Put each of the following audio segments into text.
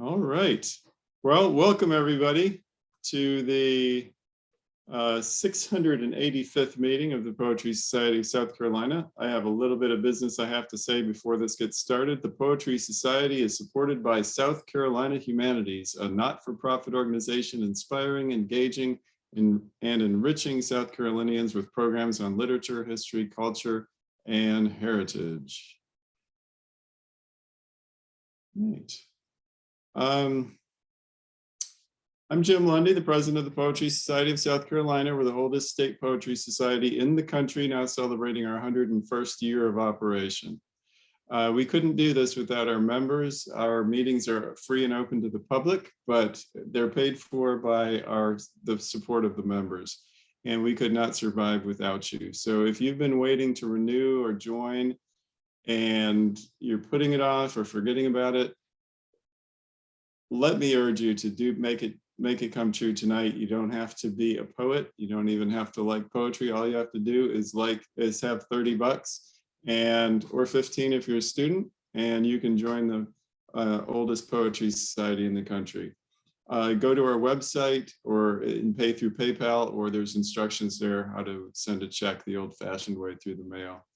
All right. Well, welcome everybody to the 685th meeting of the Poetry Society of South Carolina. I have a little bit of business I have to say before this gets started. The Poetry Society is supported by South Carolina Humanities, a not-for-profit organization inspiring, engaging, and enriching South Carolinians with programs on literature, history, culture, and heritage. Right. I'm Jim Lundy, the president of the Poetry Society of South Carolina. We're the oldest state poetry society in the country, now celebrating our 101st year of operation. We couldn't do this without our members. Our meetings are free and open to the public, but they're paid for by the support of the members. And we could not survive without you. So if you've been waiting to renew or join and you're putting it off or forgetting about it, let me urge you to make it come true tonight. You don't have to be a poet. You don't even have to like poetry. All you have to do is have $30 or 15 if you're a student, and you can join the oldest poetry society in the country. Go to our website and pay through PayPal, or there's instructions there how to send a check the old-fashioned way through the mail.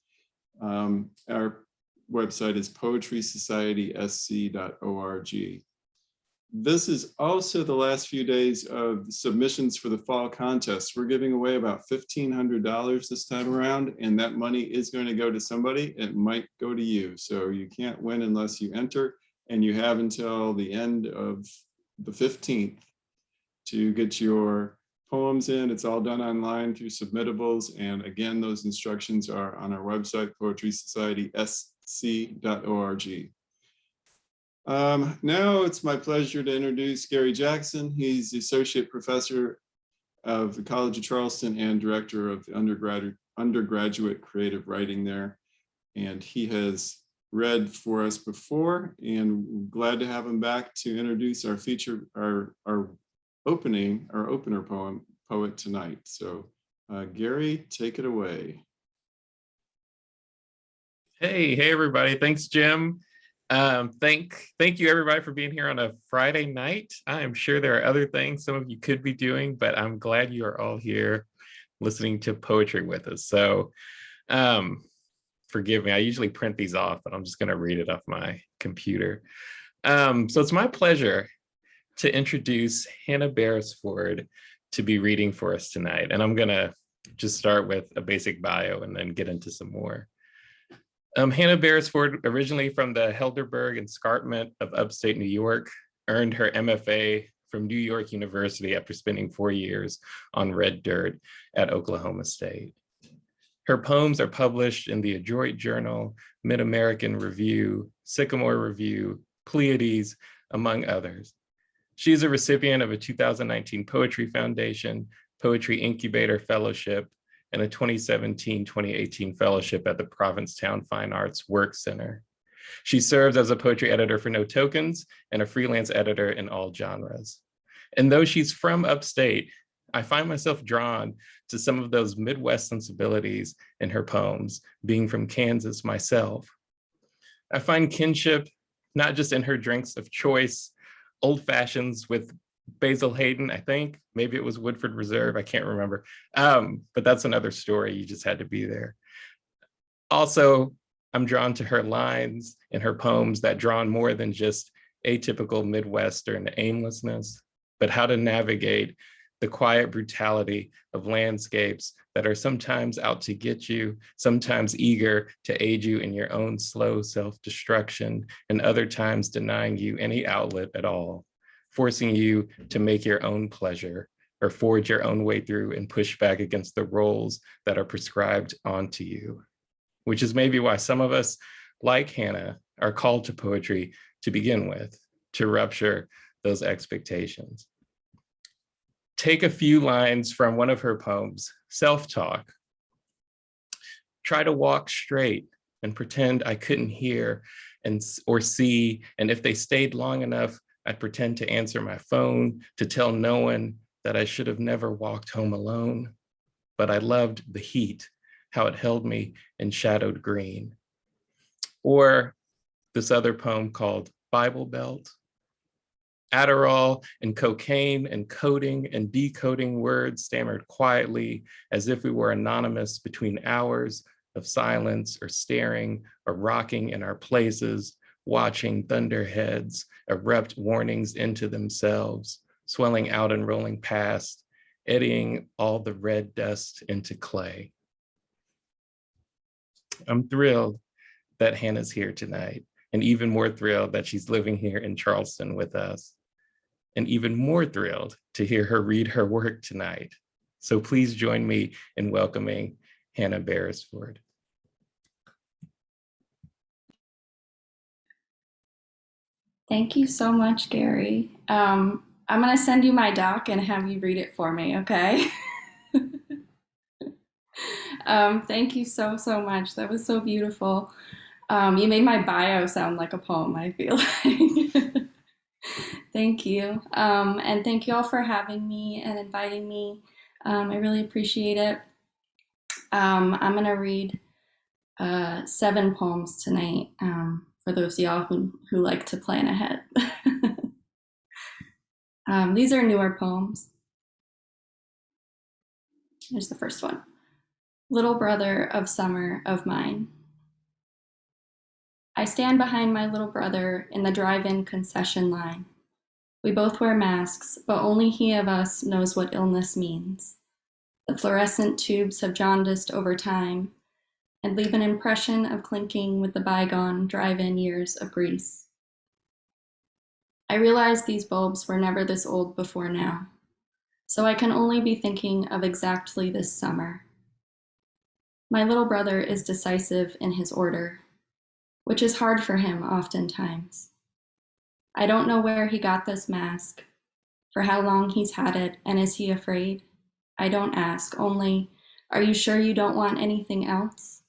Our website is poetrysocietysc.org. This is also the last few days of submissions for the fall contest. We're giving away about $1,500 this time around, and that money is going to go to somebody. It might go to you. So you can't win unless you enter, and you have until the end of the 15th to get your poems in. It's all done online through submittables. And again, those instructions are on our website, poetrysocietysc.org. Now it's my pleasure to introduce Gary Jackson. He's the Associate Professor of the College of Charleston and Director of the undergraduate creative writing there. And he has read for us before, and we're glad to have him back to introduce our opener poet tonight. So Gary, take it away. Hey everybody, thanks Jim. Thank you everybody for being here on a Friday night. I am sure there are other things some of you could be doing, but I'm glad you are all here listening to poetry with us. So forgive me, I usually print these off, but I'm just going to read it off my computer. So it's my pleasure to introduce Hannah Beresford to be reading for us tonight. And I'm going to just start with a basic bio and then get into some more. Hannah Beresford, originally from the Helderberg Escarpment of upstate New York, earned her MFA from New York University after spending 4 years on red dirt at Oklahoma State. Her poems are published in the Adroit Journal, Mid-American Review, Sycamore Review, Pleiades, among others. She is a recipient of a 2019 Poetry Foundation, Poetry Incubator Fellowship, and a 2017-2018 fellowship at the Provincetown Fine Arts Work Center. She serves as a poetry editor for No Tokens and a freelance editor in all genres. And though she's from upstate, I find myself drawn to some of those Midwest sensibilities in her poems, being from Kansas myself. I find kinship not just in her drinks of choice, old fashions with Basil Hayden, I think. Maybe it was Woodford Reserve, I can't remember. But that's another story, you just had to be there. Also, I'm drawn to her lines in her poems that draw on more than just atypical Midwestern aimlessness, but how to navigate the quiet brutality of landscapes that are sometimes out to get you, sometimes eager to aid you in your own slow self-destruction, and other times denying you any outlet at all, forcing you to make your own pleasure or forge your own way through and push back against the roles that are prescribed onto you, which is maybe why some of us, like Hannah, are called to poetry to begin with, to rupture those expectations. Take a few lines from one of her poems, Self-Talk. Try to walk straight and pretend I couldn't hear or see, and if they stayed long enough, I'd pretend to answer my phone, to tell no one that I should have never walked home alone. But I loved the heat, how it held me in shadowed green. Or this other poem called Bible Belt. Adderall and cocaine and coding and decoding words stammered quietly as if we were anonymous between hours of silence or staring or rocking in our places, watching thunderheads erupt warnings into themselves, swelling out and rolling past, eddying all the red dust into clay. I'm thrilled that Hannah's here tonight, and even more thrilled that she's living here in Charleston with us, and even more thrilled to hear her read her work tonight. So please join me in welcoming Hannah Beresford. Thank you so much, Gary. I'm going to send you my doc and have you read it for me, okay? Thank you so much. That was so beautiful. You made my bio sound like a poem, I feel like. Thank you. And thank you all for having me and inviting me. I really appreciate it. I'm going to read 7 poems tonight for those of y'all who like to plan ahead. These are newer poems. Here's the first one. Little brother of summer of mine. I stand behind my little brother in the drive-in concession line. We both wear masks, but only he of us knows what illness means. The fluorescent tubes have jaundiced over time and leave an impression of clinking with the bygone drive-in years of grease. I realize these bulbs were never this old before now, so I can only be thinking of exactly this summer. My little brother is decisive in his order, which is hard for him oftentimes. I don't know where he got this mask, for how long he's had it, and is he afraid? I don't ask, only, are you sure you don't want anything else?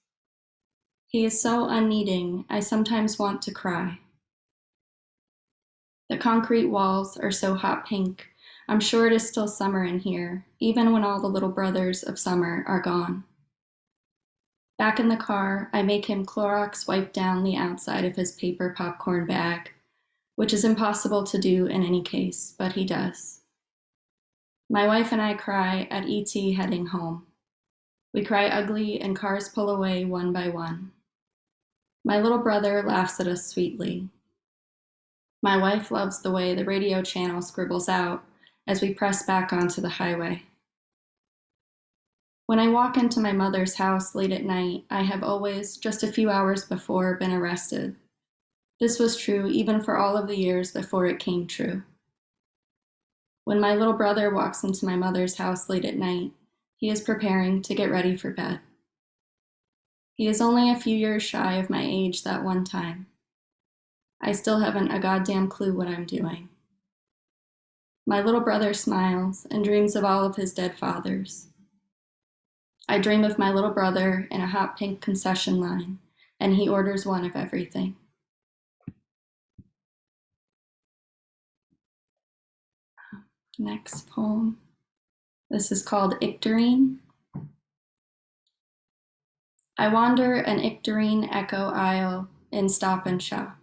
He is so unneeding, I sometimes want to cry. The concrete walls are so hot pink, I'm sure it is still summer in here, even when all the little brothers of summer are gone. Back in the car, I make him Clorox wipe down the outside of his paper popcorn bag, which is impossible to do in any case, but he does. My wife and I cry at E.T. heading home. We cry ugly and cars pull away one by one. My little brother laughs at us sweetly. My wife loves the way the radio channel scribbles out as we press back onto the highway. When I walk into my mother's house late at night, I have always, just a few hours before, been arrested. This was true even for all of the years before it came true. When my little brother walks into my mother's house late at night, he is preparing to get ready for bed. He is only a few years shy of my age that one time. I still haven't a goddamn clue what I'm doing. My little brother smiles and dreams of all of his dead fathers. I dream of my little brother in a hot pink concession line, and he orders one of everything. Next poem. This is called Icterine. I wander an Icterine echo aisle in Stop and Shop.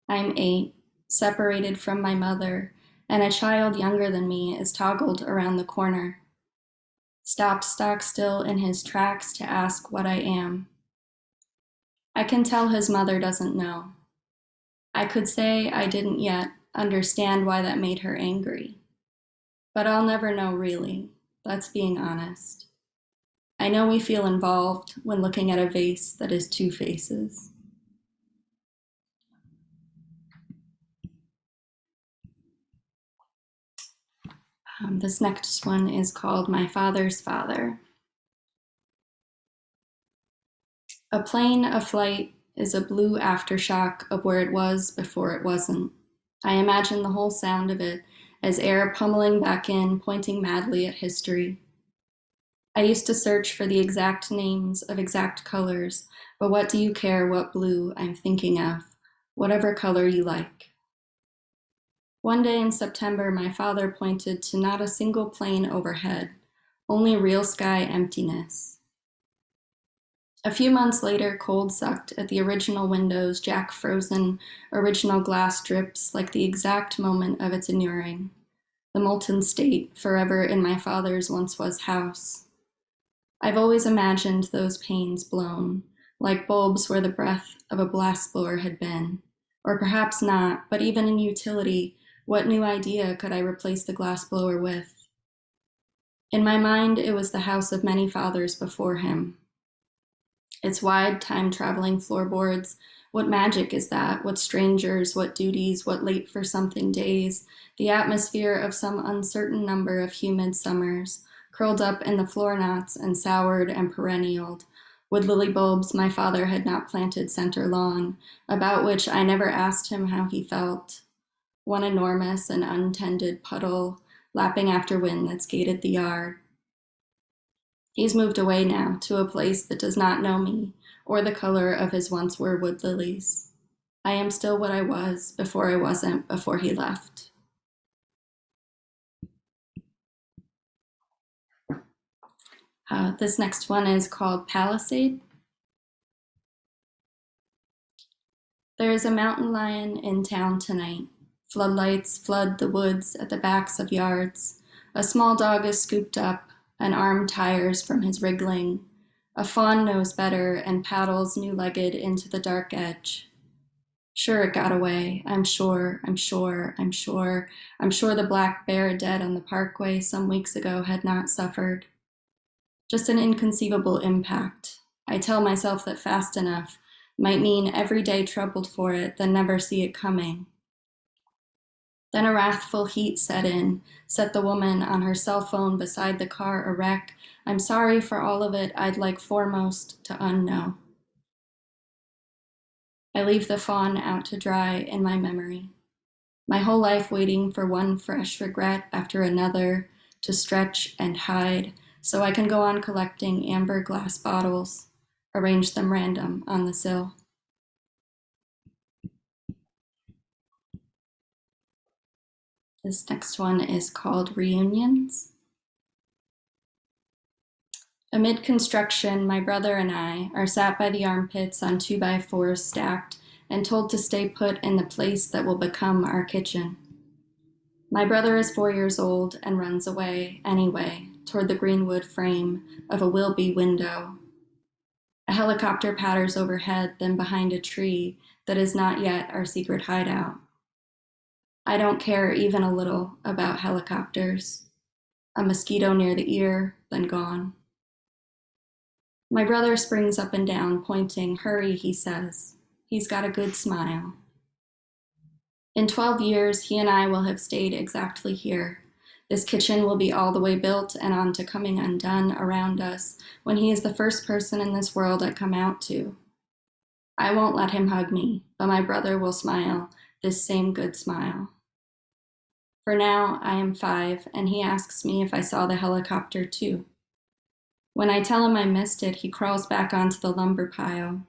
I'm 8, separated from my mother, and a child younger than me is toggled around the corner. Stops stock still in his tracks to ask what I am. I can tell his mother doesn't know. I could say I didn't yet understand why that made her angry. But I'll never know really, that's being honest. I know we feel involved when looking at a vase that is 2 faces. This next one is called My Father's Father. A plane aflight is a blue aftershock of where it was before it wasn't. I imagine the whole sound of it as air pummeling back in, pointing madly at history. I used to search for the exact names of exact colors, but what do you care what blue I'm thinking of, whatever color you like. One day in September, my father pointed to not a single plane overhead, only real sky emptiness. A few months later, cold sucked at the original windows, Jack-frozen, original glass drips like the exact moment of its inuring. The molten state, forever in my father's once-was house. I've always imagined those panes blown, like bulbs where the breath of a blast blower had been. Or perhaps not, but even in utility, what new idea could I replace the glass blower with? In my mind, it was the house of many fathers before him. Its wide, time-traveling floorboards, what magic is that? What strangers, what duties, what late-for-something days, the atmosphere of some uncertain number of humid summers, curled up in the floor knots and soured and perennialed, wood lily bulbs my father had not planted center lawn, about which I never asked him how he felt. One enormous and untended puddle, lapping after wind that skated the yard. He's moved away now to a place that does not know me or the color of his once were wood lilies. I am still what I was before I wasn't before he left. This next one is called Palisade. There is a mountain lion in town tonight. Floodlights flood the woods at the backs of yards. A small dog is scooped up, an arm tires from his wriggling. A fawn knows better and paddles new-legged into the dark edge. Sure it got away. I'm sure the black bear dead on the parkway some weeks ago had not suffered. Just an inconceivable impact. I tell myself that fast enough might mean every day troubled for it, then never see it coming. Then a wrathful heat set in, set the woman on her cell phone beside the car a wreck. I'm sorry for all of it, I'd like foremost to unknow. I leave the fawn out to dry in my memory. My whole life waiting for one fresh regret after another to stretch and hide, so I can go on collecting amber glass bottles, arrange them random on the sill. This next one is called Reunions. Amid construction, my brother and I are sat by the armpits on 2x4s stacked and told to stay put in the place that will become our kitchen. My brother is 4 years old and runs away, anyway, toward the greenwood frame of a will-be window. A helicopter patters overhead, then behind a tree that is not yet our secret hideout. I don't care even a little about helicopters. A mosquito near the ear, then gone. My brother springs up and down, pointing. Hurry, he says. He's got a good smile. In 12 years, he and I will have stayed exactly here. This kitchen will be all the way built and on to coming undone around us when he is the first person in this world I come out to. I won't let him hug me, but my brother will smile, this same good smile. For now, I am 5, and he asks me if I saw the helicopter too. When I tell him I missed it, he crawls back onto the lumber pile,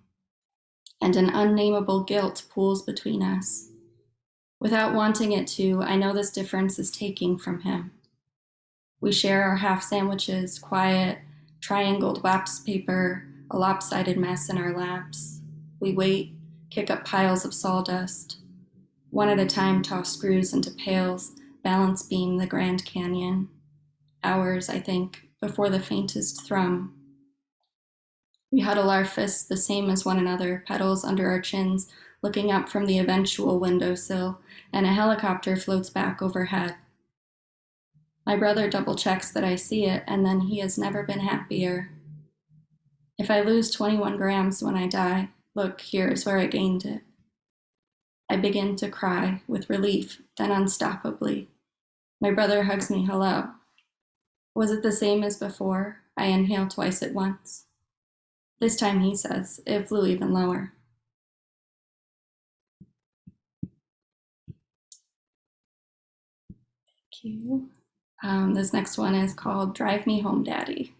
and an unnameable guilt pools between us. Without wanting it to, I know this difference is taking from him. We share our half sandwiches, quiet, triangled wax paper, a lopsided mess in our laps. We wait, kick up piles of sawdust. One at a time toss screws into pails, balance beam the Grand Canyon. Hours, I think, before the faintest thrum. We huddle our fists the same as one another, pedals under our chins, looking up from the eventual windowsill, and a helicopter floats back overhead. My brother double-checks that I see it, and then he has never been happier. If I lose 21 grams when I die, look, here's where I gained it. I begin to cry with relief, then unstoppably. My brother hugs me hello. Was it the same as before? I inhale twice at once. This time he says, it flew even lower. Thank you. This next one is called Drive Me Home, Daddy.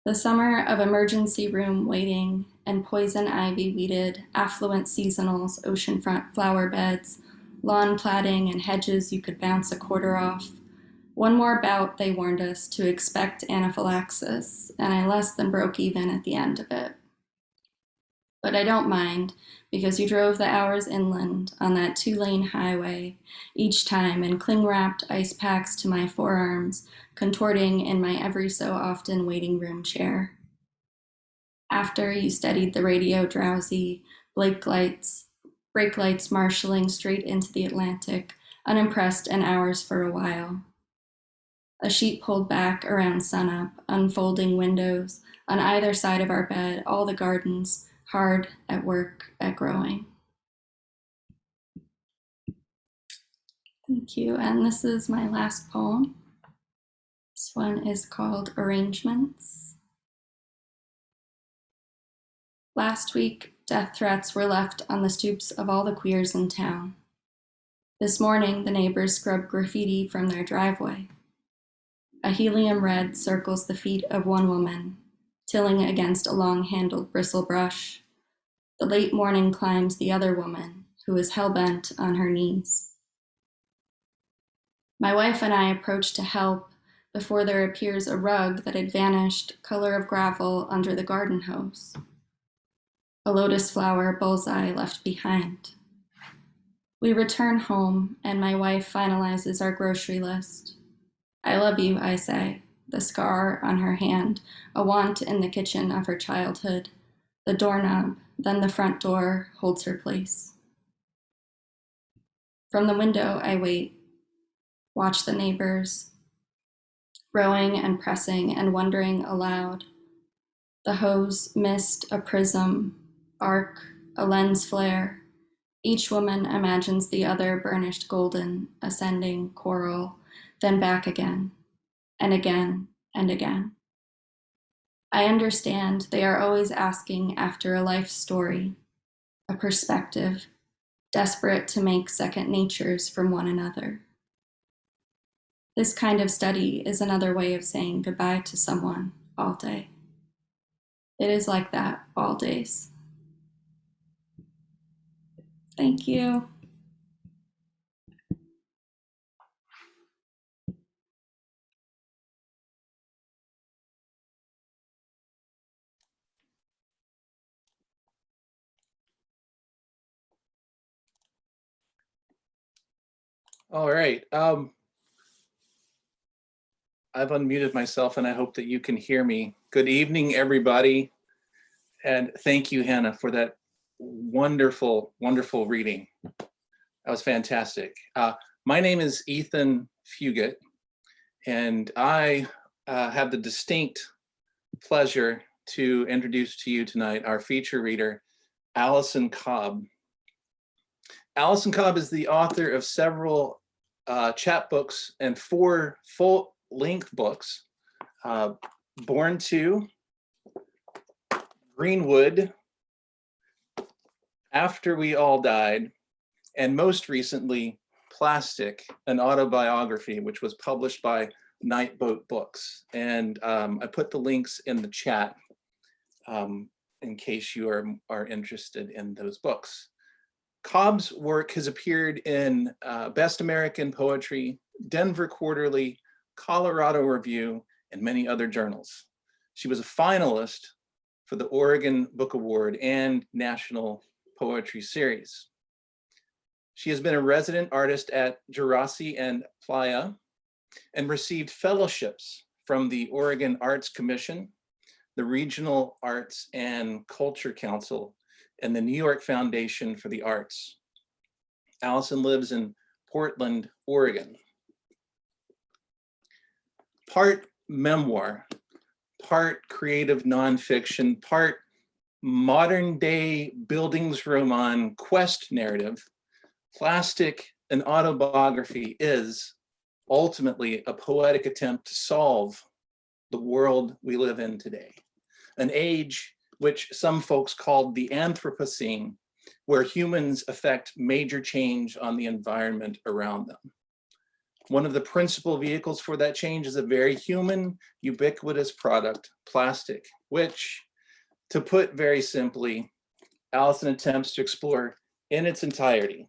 The summer of emergency room waiting and poison ivy weeded, affluent seasonals, oceanfront flower beds, lawn platting and hedges you could bounce a quarter off, One more bout, they warned us, to expect anaphylaxis, and I less than broke even at the end of it. But I don't mind, because you drove the hours inland on that 2-lane highway each time and cling-wrapped ice packs to my forearms, contorting in my every so often waiting room chair. After, you steadied the radio drowsy, brake lights marshalling straight into the Atlantic, unimpressed and ours for a while. A sheet pulled back around sunup, unfolding windows, on either side of our bed, all the gardens, hard at work at growing. Thank you, and this is my last poem. This one is called Arrangements. Last week, death threats were left on the stoops of all the queers in town. This morning, the neighbors scrubbed graffiti from their driveway. A helium red circles the feet of one woman, tilling against a long-handled bristle brush. The late morning climbs the other woman, who is hell-bent on her knees. My wife and I approach to help before there appears a rug that had vanished, color of gravel, under the garden hose. A lotus flower bullseye left behind. We return home, and my wife finalizes our grocery list. I love you, I say, the scar on her hand, a want in the kitchen of her childhood. The doorknob, then the front door, holds her place. From the window, I wait, watch the neighbors, rowing and pressing and wondering aloud. The hose missed a prism, arc, a lens flare. Each woman imagines the other burnished golden, ascending, coral, then back again, and again, and again. I understand they are always asking after a life story, a perspective, desperate to make second natures from one another. This kind of study is another way of saying goodbye to someone all day. It is like that all days. Thank you. All right. I've unmuted myself and I hope that you can hear me. Good evening, everybody. And thank you, Hannah, for that wonderful, wonderful reading. That was fantastic. My name is Ethan Fugate, and I have the distinct pleasure to introduce to you tonight our feature reader, Allison Cobb. Allison Cobb is the author of several chapbooks and 4 full-length books, Born to, Greenwood, After We All Died, and most recently, Plastic, an autobiography, which was published by Nightboat Books. And I put the links in the chat in case you are interested in those books. Cobb's work has appeared in Best American Poetry, Denver Quarterly, Colorado Review, and many other journals. She was a finalist for the Oregon Book Award and National Poetry Series. She has been a resident artist at Djerassi and Playa and received fellowships from the Oregon Arts Commission, the Regional Arts and Culture Council, and the New York Foundation for the Arts. Allison lives in Portland, Oregon. Part memoir, part creative nonfiction, part modern day Bildungsroman quest narrative, Plastic, an autobiography, is ultimately a poetic attempt to solve the world we live in today, an age which some folks called the Anthropocene, where humans affect major change on the environment around them. One of the principal vehicles for that change is a very human, ubiquitous product, plastic, which, to put very simply, Allison attempts to explore in its entirety.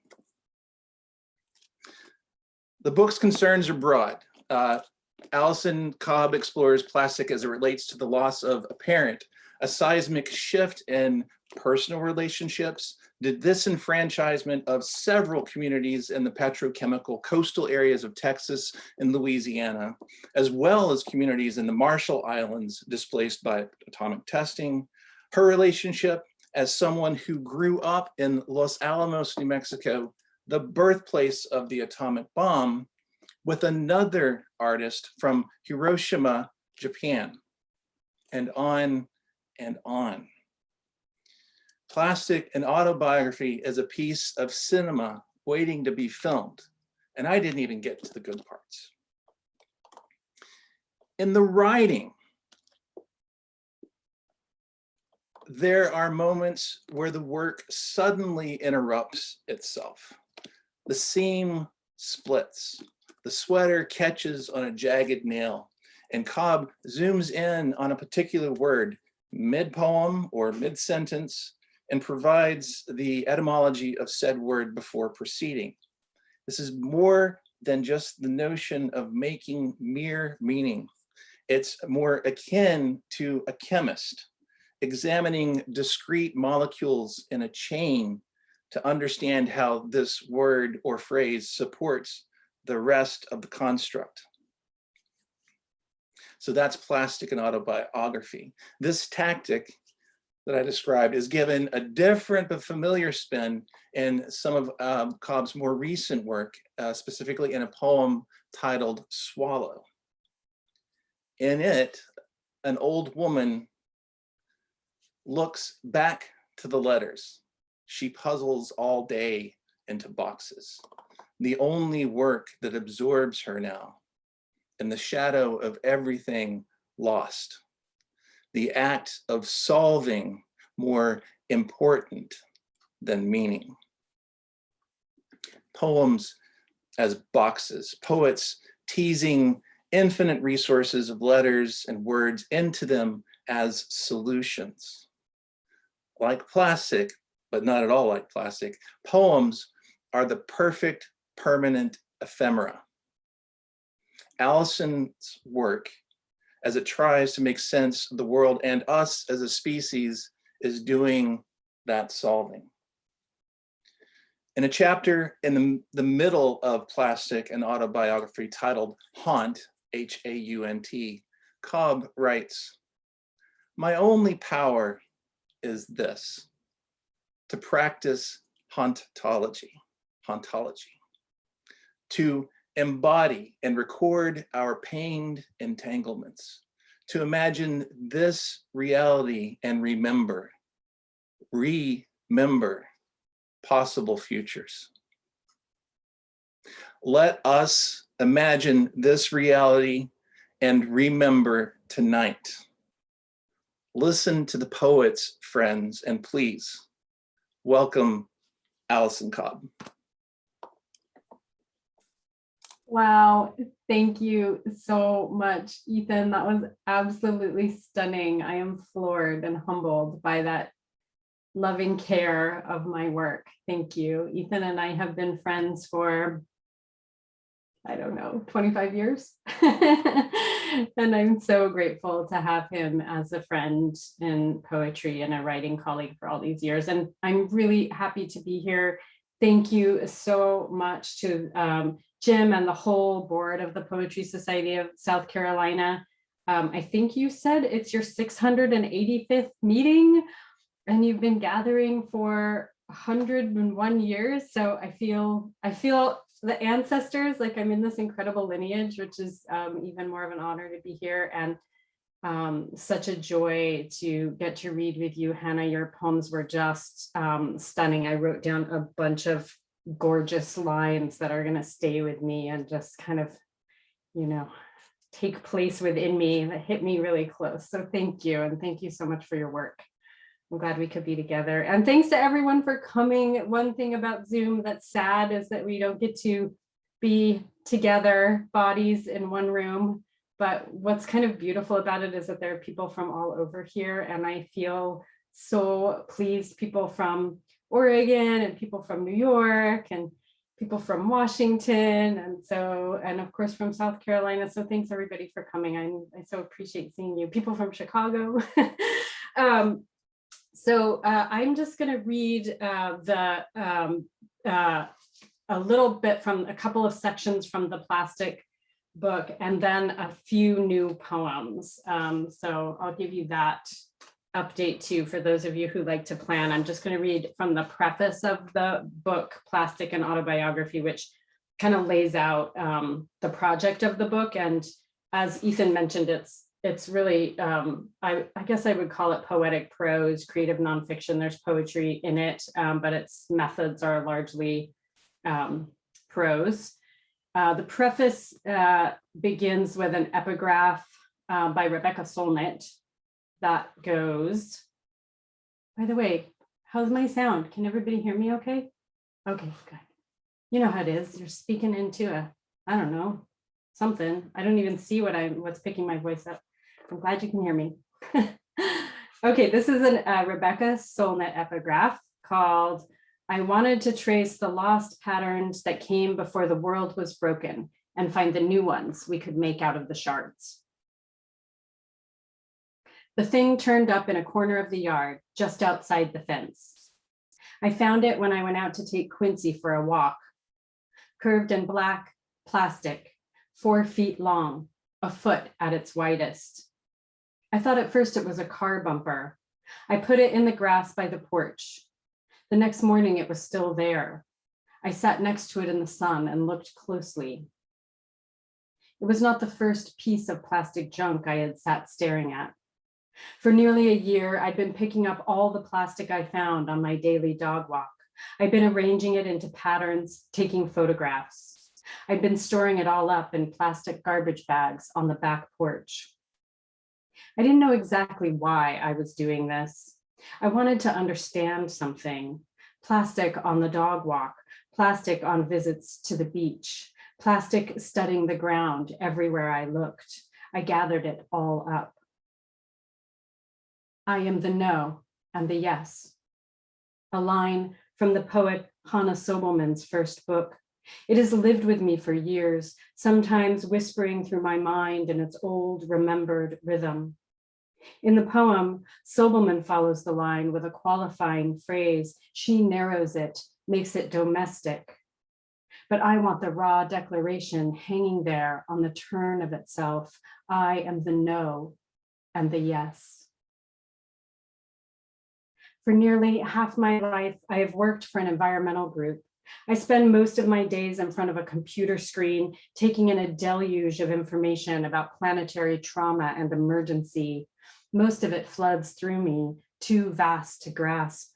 The book's concerns are broad. Allison Cobb explores plastic as it relates to the loss of a parent, a seismic shift in personal relationships, the disenfranchisement of several communities in the petrochemical coastal areas of Texas and Louisiana, as well as communities in the Marshall Islands displaced by atomic testing, her relationship as someone who grew up in Los Alamos, New Mexico, the birthplace of the atomic bomb, with another artist from Hiroshima, Japan, and on and on. Plastic and Autobiography is a piece of cinema waiting to be filmed, and I didn't even get to the good parts. In the writing, there are moments where the work suddenly interrupts itself. The seam splits, the sweater catches on a jagged nail, and Cobb zooms in on a particular word mid-poem or mid-sentence and provides the etymology of said word before proceeding. This is more than just the notion of making mere meaning. It's more akin to a chemist examining discrete molecules in a chain to understand how this word or phrase supports the rest of the construct. So that's Plastic and Autobiography. This tactic that I described is given a different but familiar spin in some of Cobb's more recent work, specifically in a poem titled Swallow. In it, an old woman looks back to the letters. She puzzles all day into boxes, the only work that absorbs her now, in the shadow of everything lost. The act of solving more important than meaning. Poems as boxes, poets teasing infinite resources of letters and words into them as solutions. Like plastic, but not at all like plastic, poems are the perfect permanent ephemera. Allison's work, as it tries to make sense of the world and us as a species, is doing that solving. In a chapter in the middle of Plastic and Autobiography titled Haunt, H-A-U-N-T, Cobb writes, "My only power is this, to practice hauntology, to embody and record our pained entanglements, to imagine this reality and remember possible futures. Let us imagine this reality and remember tonight. Listen to the poets, friends, and please welcome Allison Cobb." Wow, thank you so much, Ethan. That was absolutely stunning. I am floored and humbled by that loving care of my work. Thank you. Ethan and I have been friends for, I don't know, 25 years. And I'm so grateful to have him as a friend in poetry and a writing colleague for all these years. And I'm really happy to be here. Thank you so much to Jim and the whole board of the Poetry Society of South Carolina. I think you said it's your 685th meeting and you've been gathering for 101 years. So I feel the ancestors, like I'm in this incredible lineage, which is even more of an honor to be here, and such a joy to get to read with you, Hannah. Your poems were just stunning. I wrote down a bunch of gorgeous lines that are going to stay with me and just kind of, you know, take place within me, that hit me really close. So thank you. And thank you so much for your work. I'm glad we could be together. And thanks to everyone for coming. One thing about Zoom that's sad is that we don't get to be together, bodies in one room. But what's kind of beautiful about it is that there are people from all over here. And I feel so pleased, people from Oregon and people from New York and people from Washington, and of course from South Carolina. So thanks everybody for coming. I so appreciate seeing you. People from Chicago. I'm just going to read a little bit from a couple of sections from the plastic book, and then a few new poems. So I'll give you that update too for those of you who like to plan. I'm just going to read from the preface of the book, Plastic and Autobiography, which kind of lays out the project of the book. And as Ethan mentioned, it's really, I guess I would call it poetic prose, creative nonfiction. There's poetry in it, but its methods are largely prose. The preface begins with an epigraph by Rebecca Solnit that goes, by the way, how's my sound? Can everybody hear me okay? Okay, good. You know how it is. You're speaking into I don't know, something. I don't even see what's picking my voice up. I'm glad you can hear me. Okay, this is a Rebecca Solnit epigraph called I wanted to trace the lost patterns that came before the world was broken and find the new ones we could make out of the shards. The thing turned up in a corner of the yard, just outside the fence. I found it when I went out to take Quincy for a walk. Curved and black, plastic, 4 feet long, a foot at its widest. I thought at first it was a car bumper. I put it in the grass by the porch. The next morning it was still there. I sat next to it in the sun and looked closely. It was not the first piece of plastic junk I had sat staring at. For nearly a year, I'd been picking up all the plastic I found on my daily dog walk. I'd been arranging it into patterns, taking photographs. I'd been storing it all up in plastic garbage bags on the back porch. I didn't know exactly why I was doing this. I wanted to understand something. Plastic on the dog walk, plastic on visits to the beach, plastic studding the ground everywhere I looked. I gathered it all up. I am the no and the yes. A line from the poet Hannah Sobelman's first book. It has lived with me for years, sometimes whispering through my mind in its old remembered rhythm. In the poem, Sobelman follows the line with a qualifying phrase. She narrows it, makes it domestic. But I want the raw declaration hanging there on the turn of itself. I am the no and the yes. For nearly half my life, I have worked for an environmental group. I spend most of my days in front of a computer screen, taking in a deluge of information about planetary trauma and emergency. Most of it floods through me, too vast to grasp.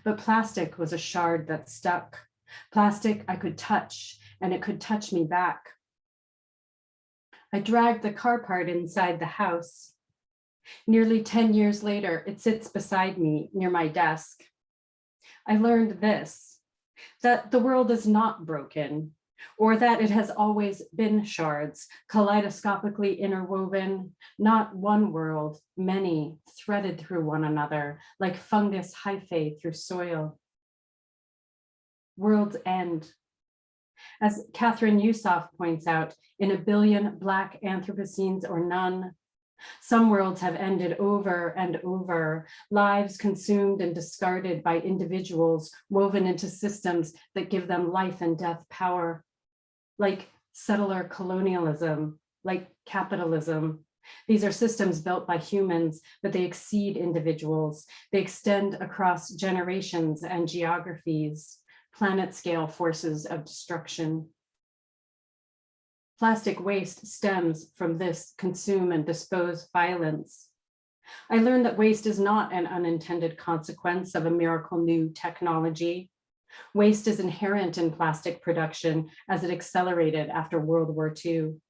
But plastic was a shard that stuck. Plastic I could touch, and it could touch me back. I dragged the car part inside the house. Nearly 10 years later, it sits beside me near my desk. I learned this, that the world is not broken, or that it has always been shards, kaleidoscopically interwoven, not one world, many threaded through one another, like fungus hyphae through soil. Worlds end. As Catherine Yusof points out, in a billion Black Anthropocenes or none, some worlds have ended over and over, lives consumed and discarded by individuals woven into systems that give them life and death power, like settler colonialism, like capitalism. These are systems built by humans, but they exceed individuals. They extend across generations and geographies, planet-scale forces of destruction. Plastic waste stems from this consume and dispose violence. I learned that waste is not an unintended consequence of a miracle new technology. Waste is inherent in plastic production as it accelerated after World War II.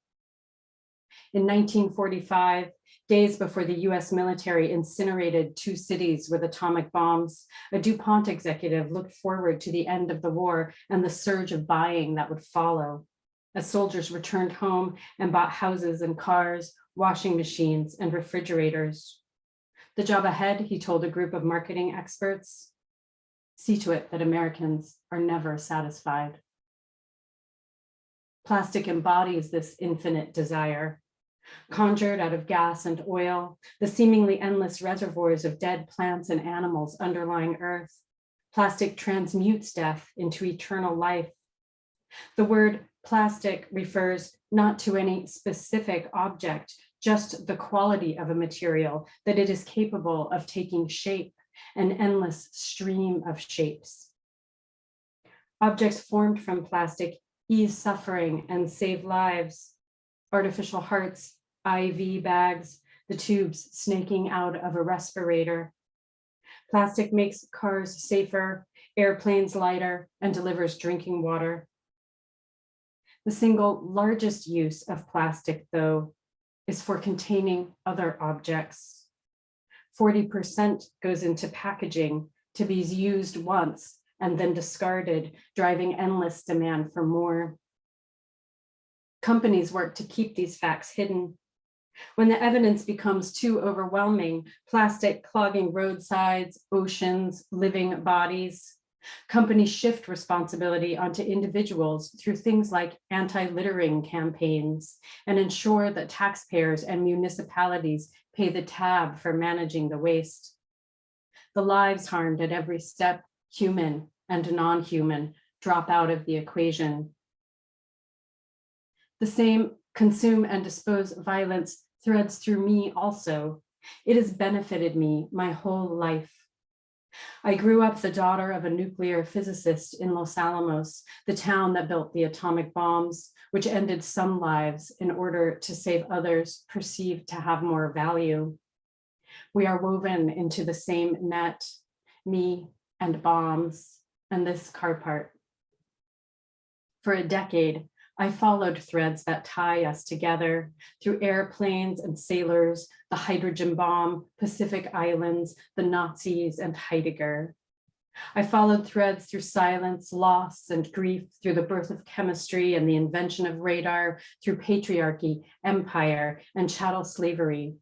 In 1945, days before the US military incinerated 2 cities with atomic bombs, a DuPont executive looked forward to the end of the war and the surge of buying that would follow, as soldiers returned home and bought houses and cars, washing machines and refrigerators. The job ahead, he told a group of marketing experts, see to it that Americans are never satisfied. Plastic embodies this infinite desire. Conjured out of gas and oil, the seemingly endless reservoirs of dead plants and animals underlying Earth, plastic transmutes death into eternal life. The word plastic refers not to any specific object, just the quality of a material, that it is capable of taking shape, an endless stream of shapes. Objects formed from plastic ease suffering and save lives. Artificial hearts, IV bags, the tubes snaking out of a respirator. Plastic makes cars safer, airplanes lighter, and delivers drinking water. The single largest use of plastic, though, is for containing other objects. 40% goes into packaging to be used once and then discarded, driving endless demand for more. Companies work to keep these facts hidden. When the evidence becomes too overwhelming, plastic clogging roadsides, oceans, living bodies, companies shift responsibility onto individuals through things like anti-littering campaigns and ensure that taxpayers and municipalities pay the tab for managing the waste. The lives harmed at every step, human and non-human, drop out of the equation. The same consume and dispose violence threads through me also. It has benefited me my whole life. I grew up the daughter of a nuclear physicist in Los Alamos, the town that built the atomic bombs, which ended some lives in order to save others perceived to have more value. We are woven into the same net, me and bombs, and this car part. For a decade, I followed threads that tie us together through airplanes and sailors, the hydrogen bomb, Pacific Islands, the Nazis, and Heidegger. I followed threads through silence, loss, and grief, through the birth of chemistry and the invention of radar, through patriarchy, empire, and chattel slavery.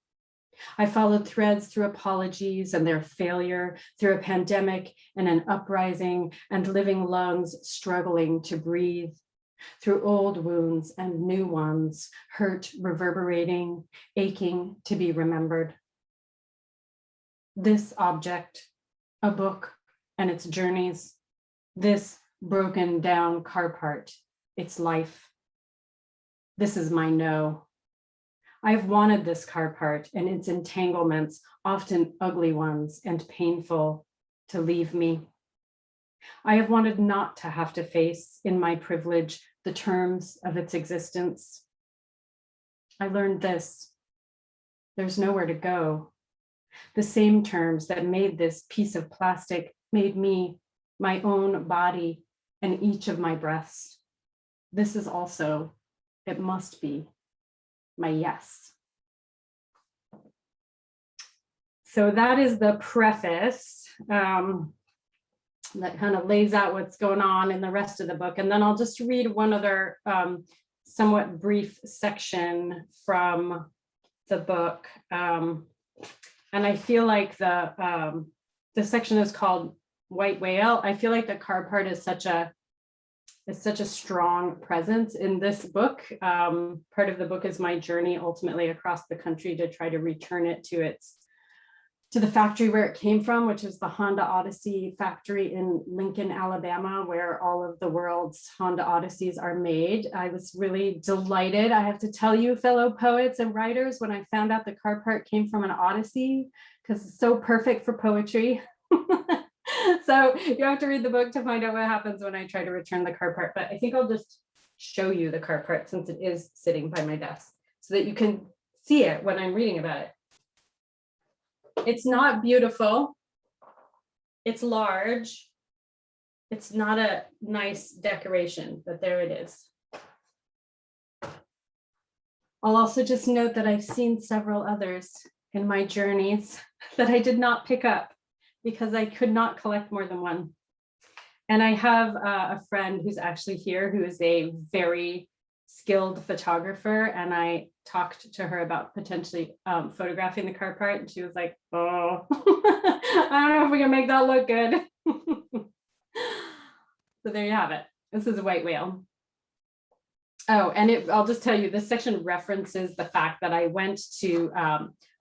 I followed threads through apologies and their failure, through a pandemic and an uprising, and living lungs struggling to breathe, through old wounds and new ones, hurt reverberating, aching to be remembered. This object, a book and its journeys, this broken down car part, its life. This is my no. I've wanted this car part and its entanglements, often ugly ones and painful, to leave me. I have wanted not to have to face, in my privilege, the terms of its existence. I learned this: there's nowhere to go. The same terms that made this piece of plastic made me, my own body, and each of my breaths. This is also, it must be, my yes. So that is the preface. That kind of lays out what's going on in the rest of the book. And then I'll just read one other somewhat brief section from the book. And I feel like the section is called White Whale. I feel like the car part is such a strong presence in this book. Part of the book is my journey ultimately across the country to try to return it to the factory where it came from, which is the Honda Odyssey factory in Lincoln, Alabama, where all of the world's Honda Odysseys are made. I was really delighted, I have to tell you, fellow poets and writers, when I found out the car part came from an Odyssey, because it's so perfect for poetry. So you have to read the book to find out what happens when I try to return the car part, but I think I'll just show you the car part since it is sitting by my desk so that you can see it when I'm reading about it. It's not beautiful. It's large. It's not a nice decoration, but there it is. I'll also just note that I've seen several others in my journeys that I did not pick up because I could not collect more than one. And I have a friend who's actually here who is a very skilled photographer, and I talked to her about potentially photographing the car part, and she was like, oh, I don't know if we can make that look good. So there you have it. This is a white whale. Oh, and I'll just tell you, this section references the fact that I went to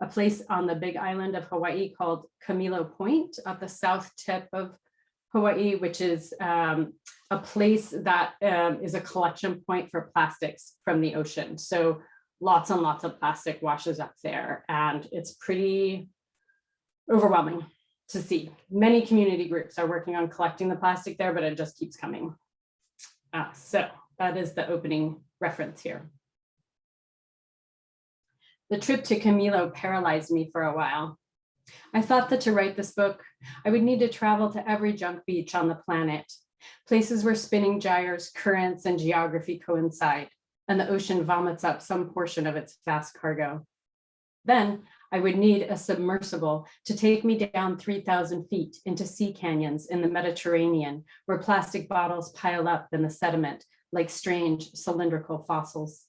a place on the big island of Hawaii called Camilo Point at the south tip of Hawaii, which is a place that is a collection point for plastics from the ocean. So lots and lots of plastic washes up there, and it's pretty overwhelming to see. Many community groups are working on collecting the plastic there, but it just keeps coming. So that is the opening reference here. The trip to Camilo paralyzed me for a while. I thought that to write this book, I would need to travel to every junk beach on the planet, places where spinning gyres, currents, and geography coincide, and the ocean vomits up some portion of its vast cargo. Then I would need a submersible to take me down 3,000 feet into sea canyons in the Mediterranean, where plastic bottles pile up in the sediment like strange cylindrical fossils.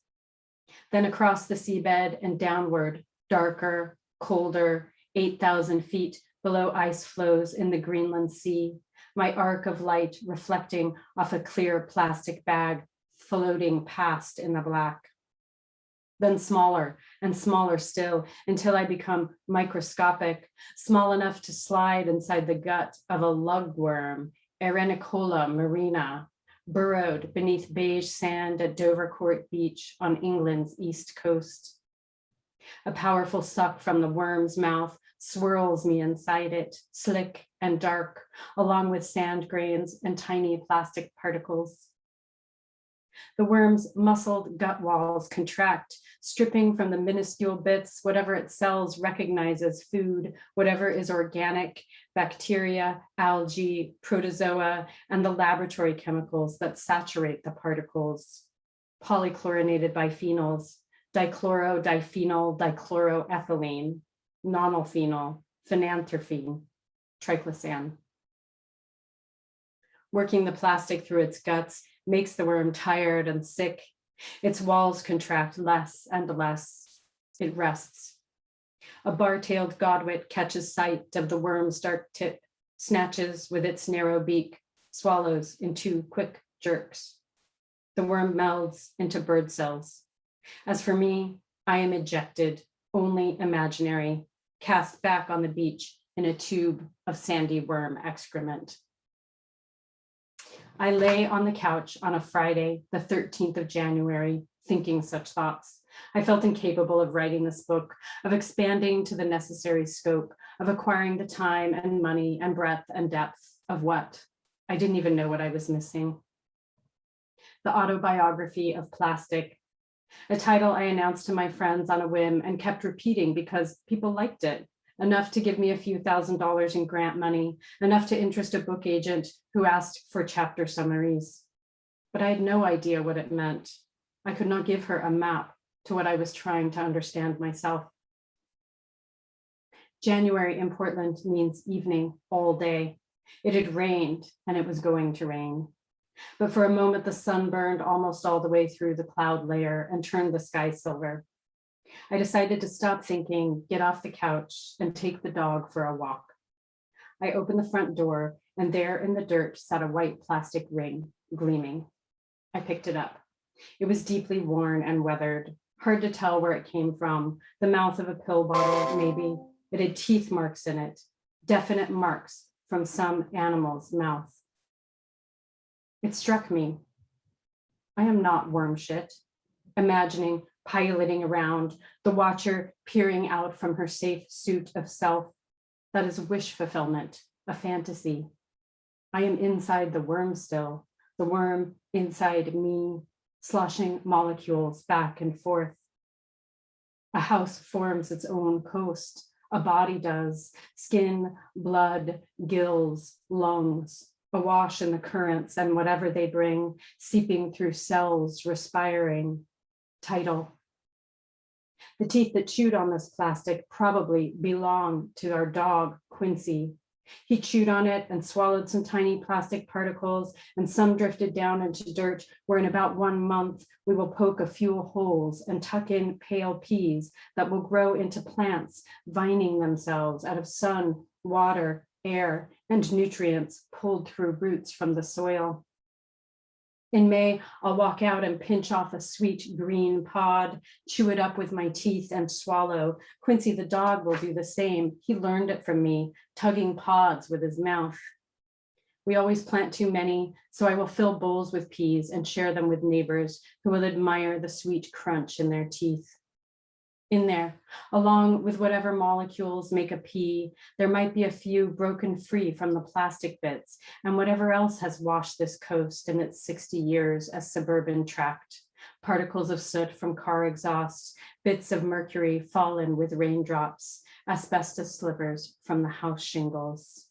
Then across the seabed and downward, darker, colder, 8,000 feet below ice floes in the Greenland Sea, my arc of light reflecting off a clear plastic bag floating past in the black. Then smaller and smaller still until I become microscopic, small enough to slide inside the gut of a lugworm, Erenicola marina, burrowed beneath beige sand at Dovercourt Beach on England's east coast. A powerful suck from the worm's mouth swirls me inside it, slick and dark, along with sand grains and tiny plastic particles. The worm's muscled gut walls contract, stripping from the minuscule bits whatever it cells recognize as food, whatever is organic, bacteria, algae, protozoa, and the laboratory chemicals that saturate the particles. Polychlorinated biphenyls, dichloro, diphenyl, dichloroethylene, nonylphenol, phenanthropine, triclosan. Working the plastic through its guts makes the worm tired and sick. Its walls contract less and less. It rests. A bar-tailed godwit catches sight of the worm's dark tip, snatches with its narrow beak, swallows in 2 quick jerks. The worm melds into bird cells. As for me, I am ejected, only imaginary, cast back on the beach in a tube of sandy worm excrement. I lay on the couch on a Friday, the 13th of January, thinking such thoughts. I felt incapable of writing this book, of expanding to the necessary scope, of acquiring the time and money and breadth and depth of what? I didn't even know what I was missing. The Autobiography of Plastic, a title I announced to my friends on a whim and kept repeating because people liked it. Enough to give me a few $1,000s in grant money, enough to interest a book agent who asked for chapter summaries. But I had no idea what it meant. I could not give her a map to what I was trying to understand myself. January in Portland means evening all day. It had rained and it was going to rain. But for a moment, the sun burned almost all the way through the cloud layer and turned the sky silver. I decided to stop thinking, get off the couch, and take the dog for a walk. I opened the front door, and there in the dirt sat a white plastic ring, gleaming. I picked it up. It was deeply worn and weathered, hard to tell where it came from, the mouth of a pill bottle, maybe. It had teeth marks in it, definite marks from some animal's mouth. It struck me. I am not worm shit, imagining piloting around, the watcher peering out from her safe suit of self. That is wish fulfillment, a fantasy. I am inside the worm still, the worm inside me, sloshing molecules back and forth. A house forms its own coast, a body does, skin, blood, gills, lungs, awash in the currents and whatever they bring, seeping through cells, respiring. Title. The teeth that chewed on this plastic probably belong to our dog, Quincy. He chewed on it and swallowed some tiny plastic particles, and some drifted down into dirt where in about 1 month, we will poke a few holes and tuck in pale peas that will grow into plants, vining themselves out of sun, water, air, and nutrients pulled through roots from the soil. In May, I'll walk out and pinch off a sweet green pod, chew it up with my teeth and swallow. Quincy the dog will do the same. He learned it from me, tugging pods with his mouth. We always plant too many, so I will fill bowls with peas and share them with neighbors who will admire the sweet crunch in their teeth. In there, along with whatever molecules make a pea, there might be a few broken free from the plastic bits and whatever else has washed this coast in its 60 years as suburban tract. Particles of soot from car exhausts, bits of mercury fallen with raindrops, asbestos slivers from the house shingles.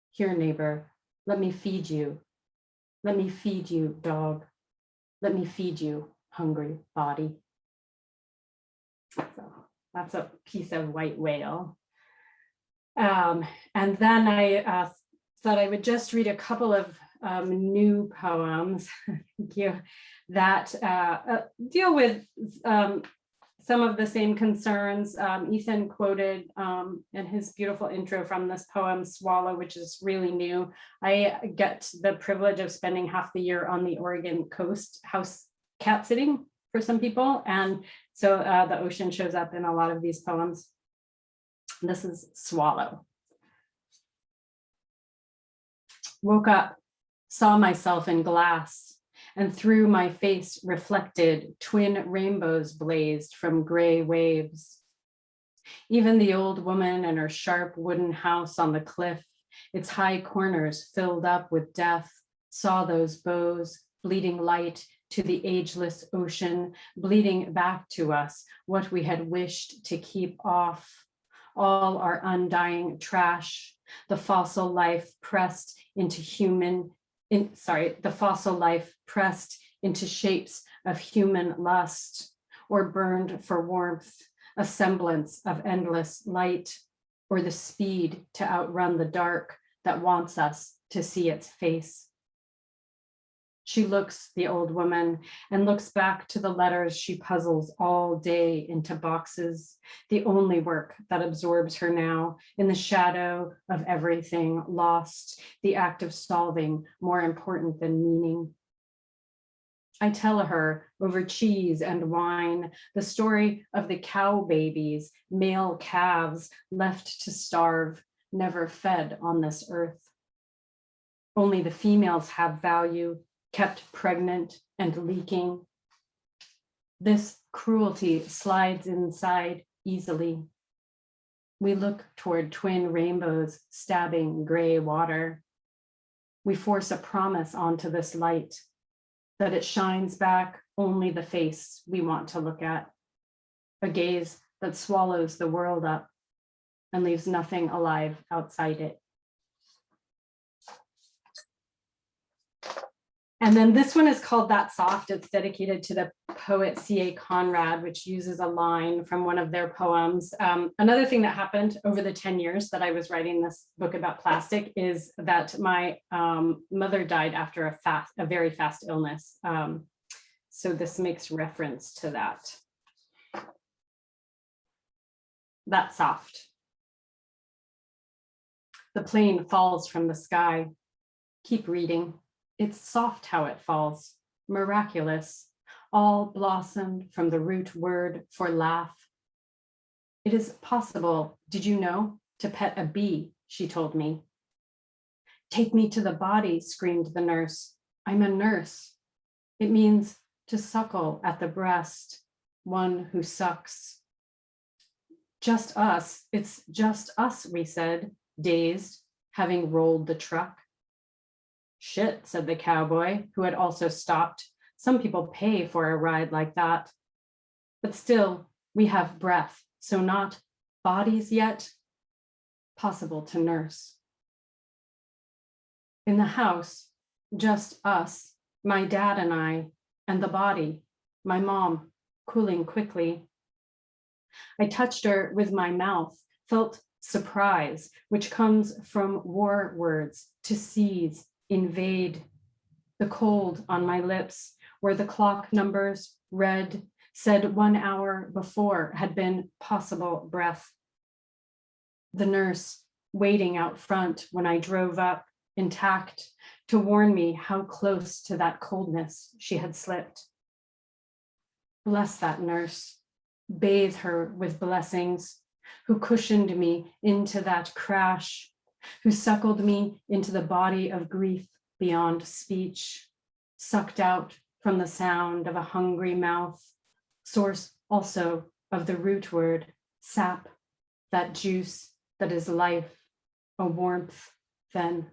Here, neighbor, let me feed you. Let me feed you, dog. Let me feed you, hungry body. So that's a piece of White Whale. And then I thought I would just read a couple of new poems, thank you, that deal with some of the same concerns. Ethan quoted in his beautiful intro from this poem, Swallow, which is really new. I get the privilege of spending half the year on the Oregon coast, house cat sitting for some people. And so the ocean shows up in a lot of these poems. This is Swallow. Woke up, saw myself in glass, and through my face reflected, twin rainbows blazed from gray waves. Even the old woman and her sharp wooden house on the cliff, its high corners filled up with death, saw those bows, bleeding light to the ageless ocean, bleeding back to us what we had wished to keep off, all our undying trash, the fossil life pressed into the fossil life pressed into shapes of human lust, or burned for warmth, a semblance of endless light, or the speed to outrun the dark that wants us to see its face. She looks, the old woman, and looks back to the letters she puzzles all day into boxes, the only work that absorbs her now, in the shadow of everything lost, the act of solving more important than meaning. I tell her over cheese and wine the story of the cow babies, male calves left to starve, never fed on this earth. Only the females have value, kept pregnant and leaking. This cruelty slides inside easily. We look toward twin rainbows stabbing gray water. We force a promise onto this light, that it shines back only the face we want to look at, a gaze that swallows the world up and leaves nothing alive outside it. And then this one is called That Soft. It's dedicated to the poet C.A. Conrad, which uses a line from one of their poems. Another thing that happened over the 10 years that I was writing this book about plastic is that my mother died after a very fast illness. So this makes reference to that. That Soft. The plane falls from the sky. Keep reading. It's soft how it falls, miraculous, all blossomed from the root word for laugh. It is possible, did you know, to pet a bee, she told me. Take me to the body, screamed the nurse. I'm a nurse. It means to suckle at the breast, one who sucks. Just us, it's just us, we said, dazed, having rolled the truck. Shit, said the cowboy, who had also stopped. Some people pay for a ride like that. But still, we have breath, so not bodies yet, possible to nurse. In the house, just us, my dad and I, and the body, my mom, cooling quickly. I touched her with my mouth, felt surprise, which comes from war words, to seize, invade, the cold on my lips, where the clock numbers read, said 1 hour before had been possible breath. The nurse waiting out front when I drove up, intact, to warn me how close to that coldness she had slipped. Bless that nurse, bathe her with blessings, who cushioned me into that crash, who suckled me into the body of grief beyond speech, sucked out from the sound of a hungry mouth, source also of the root word, sap, that juice that is life, a warmth then.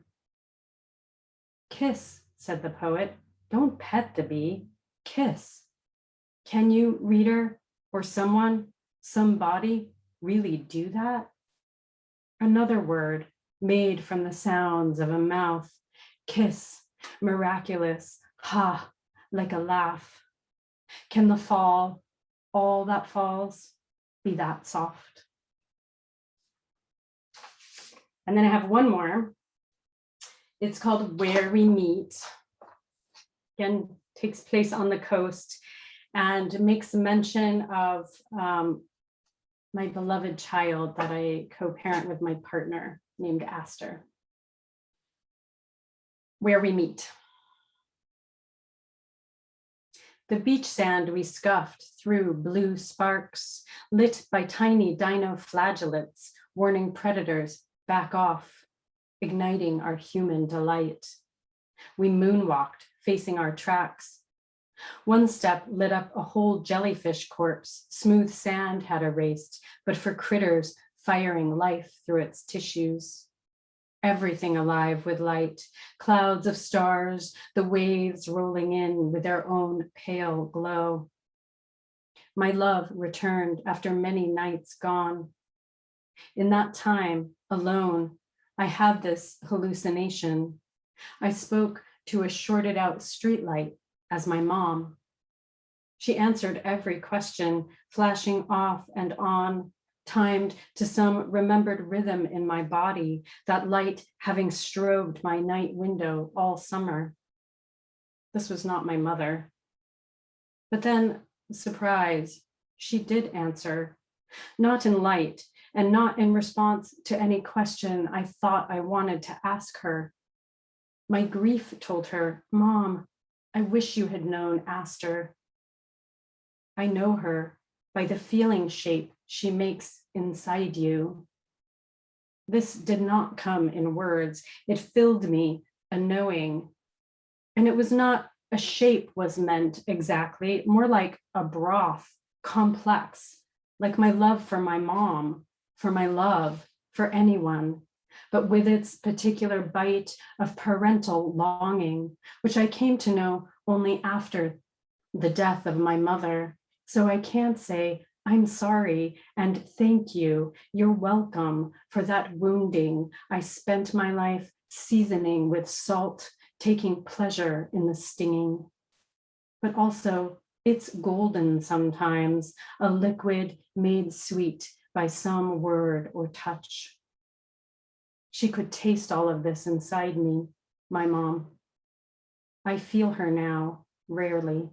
Kiss, said the poet, don't pet the bee, kiss. Can you, reader, or someone, somebody, really do that? Another word made from the sounds of a mouth, kiss, miraculous, ha, like a laugh. Can the fall, all that falls, be that soft? And then I have one more. It's called Where We Meet. Again, takes place on the coast and makes mention of my beloved child that I co-parent with my partner named Aster. Where We Meet. The beach sand we scuffed through blue sparks, lit by tiny dino flagellates, warning predators back off, igniting our human delight. We moonwalked, facing our tracks. One step lit up a whole jellyfish corpse, smooth sand had erased, but for critters firing life through its tissues. Everything alive with light, clouds of stars, the waves rolling in with their own pale glow. My love returned after many nights gone. In that time, alone, I had this hallucination. I spoke to a shorted out streetlight as my mom. She answered every question, flashing off and on, timed to some remembered rhythm in my body, that light having strobed my night window all summer. This was not my mother. But then, surprise, she did answer, not in light and not in response to any question I thought I wanted to ask her. My grief told her, Mom, I wish you had known Aster. I know her by the feeling shape she makes inside you. This did not come in words. It filled me, a knowing. And it was not a shape was meant exactly, more like a broth, complex, like my love for my mom, for my love for anyone, but with its particular bite of parental longing, which I came to know only after the death of my mother. So I can't say, I'm sorry and thank you. You're welcome for that wounding. I spent my life seasoning with salt, taking pleasure in the stinging. But also, it's golden sometimes, a liquid made sweet by some word or touch. She could taste all of this inside me, my mom. I feel her now, rarely,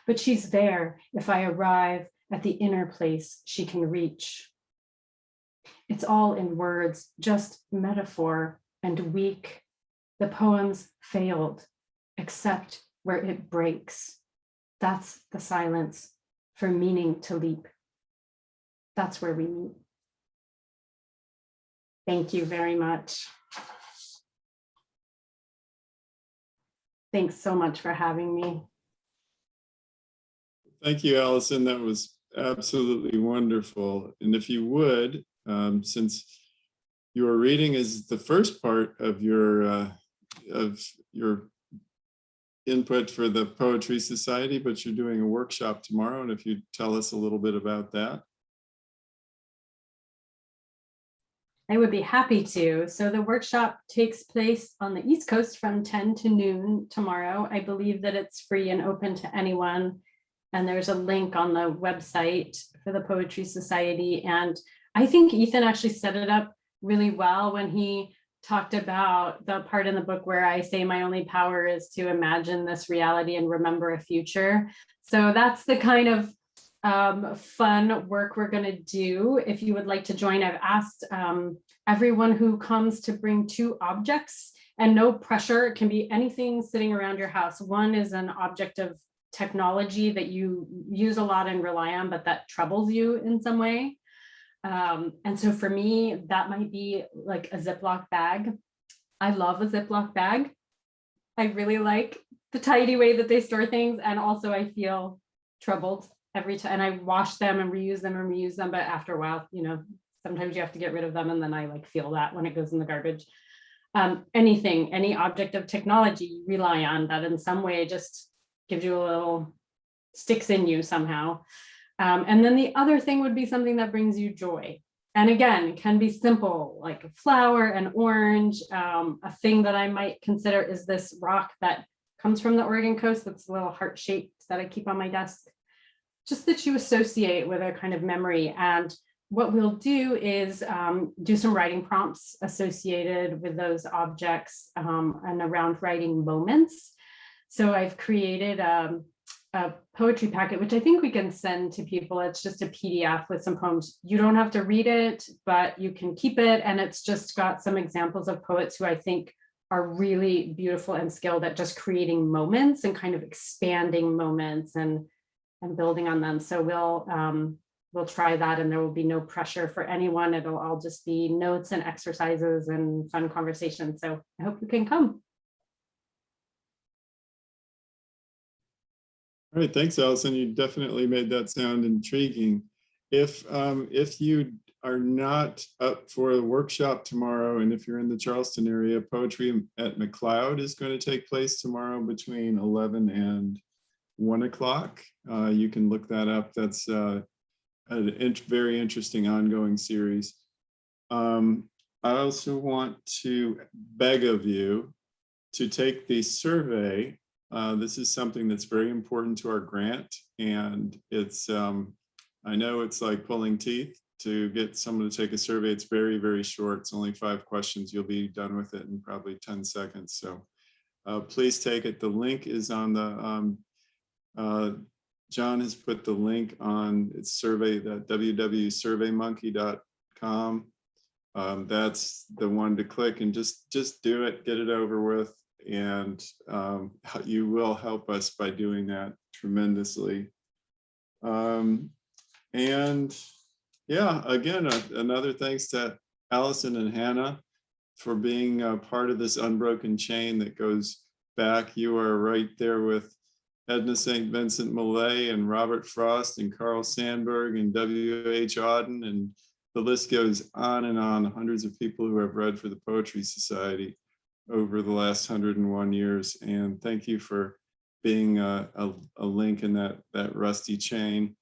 but she's there if I arrive at the inner place she can reach. It's all in words, just metaphor and weak. The poems failed, except where it breaks. That's the silence for meaning to leap. That's where we meet. Thank you very much. Thanks so much for having me. Thank you, Allison. That was absolutely wonderful. And if you would, since your reading is the first part of your input for the Poetry Society, but you're doing a workshop tomorrow, and if you'd tell us a little bit about that. I would be happy to. So the workshop takes place on the East Coast from 10 to noon tomorrow. I believe that it's free and open to anyone. And there's a link on the website for the Poetry Society. And I think Ethan actually set it up really well when he talked about the part in the book where I say my only power is to imagine this reality and remember a future. So that's the kind of fun work we're going to do. If you would like to join, I've asked everyone who comes to bring 2 objects and no pressure. It can be anything sitting around your house. One is an object of technology that you use a lot and rely on, but that troubles you in some way. And so for me, that might be like a Ziploc bag. I love a Ziploc bag. I really like the tidy way that they store things. And also I feel troubled every time, and I wash them and reuse them. But after a while, you know, sometimes you have to get rid of them. And then I like feel that when it goes in the garbage. Any object of technology you rely on that in some way just gives you a little, sticks in you somehow. And then the other thing would be something that brings you joy. And again, it can be simple, like a flower, an orange. A thing that I might consider is this rock that comes from the Oregon coast that's a little heart shaped that I keep on my desk, just that you associate with a kind of memory. And what we'll do is do some writing prompts associated with those objects and around writing moments. So I've created a poetry packet, which I think we can send to people. It's just a PDF with some poems. You don't have to read it, but you can keep it. And it's just got some examples of poets who I think are really beautiful and skilled at just creating moments and kind of expanding moments and building on them. So we'll try that, and there will be no pressure for anyone. It'll all just be notes and exercises and fun conversations. So I hope you can come. All right, thanks, Allison. You definitely made that sound intriguing. If you are not up for a workshop tomorrow, and if you're in the Charleston area, Poetry at McLeod is going to take place tomorrow between 11 and 1 o'clock. You can look that up. That's a very interesting ongoing series. I also want to beg of you to take the survey. This is something that's very important to our grant, and it's I know it's like pulling teeth to get someone to take a survey. It's very, very short. It's only 5 questions. You'll be done with it in probably 10 seconds. So please take it. The link is on the John has put the link on its survey, that www.surveymonkey.com. That's the one to click, and just do it, get it over with. And you will help us by doing that tremendously. And yeah, again, another thanks to Allison and Hannah for being a part of this unbroken chain that goes back. You are right there with Edna St. Vincent Millay and Robert Frost and Carl Sandburg and W.H. Auden, and the list goes on and on. Hundreds of people who have read for the Poetry Society over the last 101 years. And thank you for being a link in that rusty chain.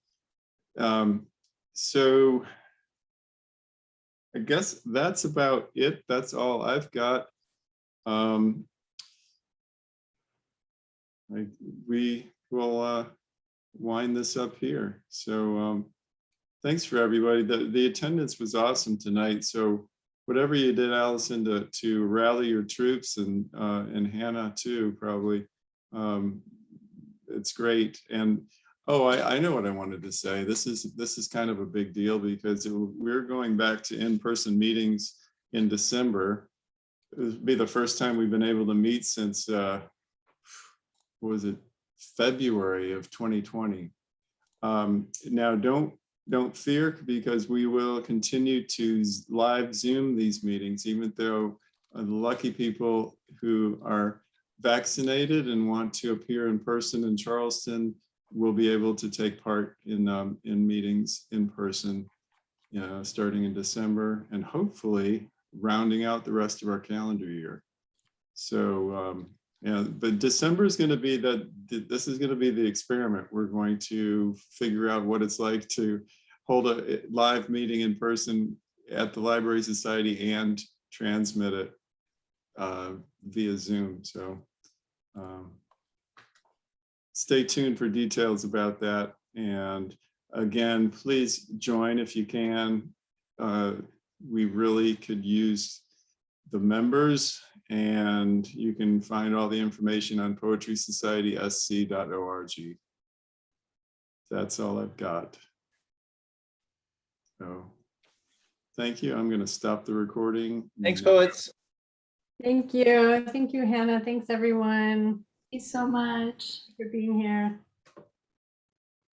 So I guess that's about it. That's all I've got. We will wind this up here. So thanks for everybody. The attendance was awesome tonight. So whatever you did, Allison, to rally your troops, and Hannah too, probably, it's great. And oh, I know what I wanted to say. This is kind of a big deal because we're going back to in-person meetings in December. It would be the first time we've been able to meet since what was it, February of 2020. Now don't fear, because we will continue to live Zoom these meetings, even though the lucky people who are vaccinated and want to appear in person in Charleston will be able to take part in meetings in person, starting in December, and hopefully rounding out the rest of our calendar year. So yeah, but December is going to be this is going to be the experiment. We're going to figure out what it's like to hold a live meeting in person at the Library Society and transmit it via Zoom. So stay tuned for details about that. And again, please join if you can. We really could use the members, and you can find all the information on poetrysocietysc.org. That's all I've got. So thank you. I'm going to stop the recording. Thanks, poets. Thank you. Thank you, Hannah. Thanks, everyone, Thank you so much. for being here.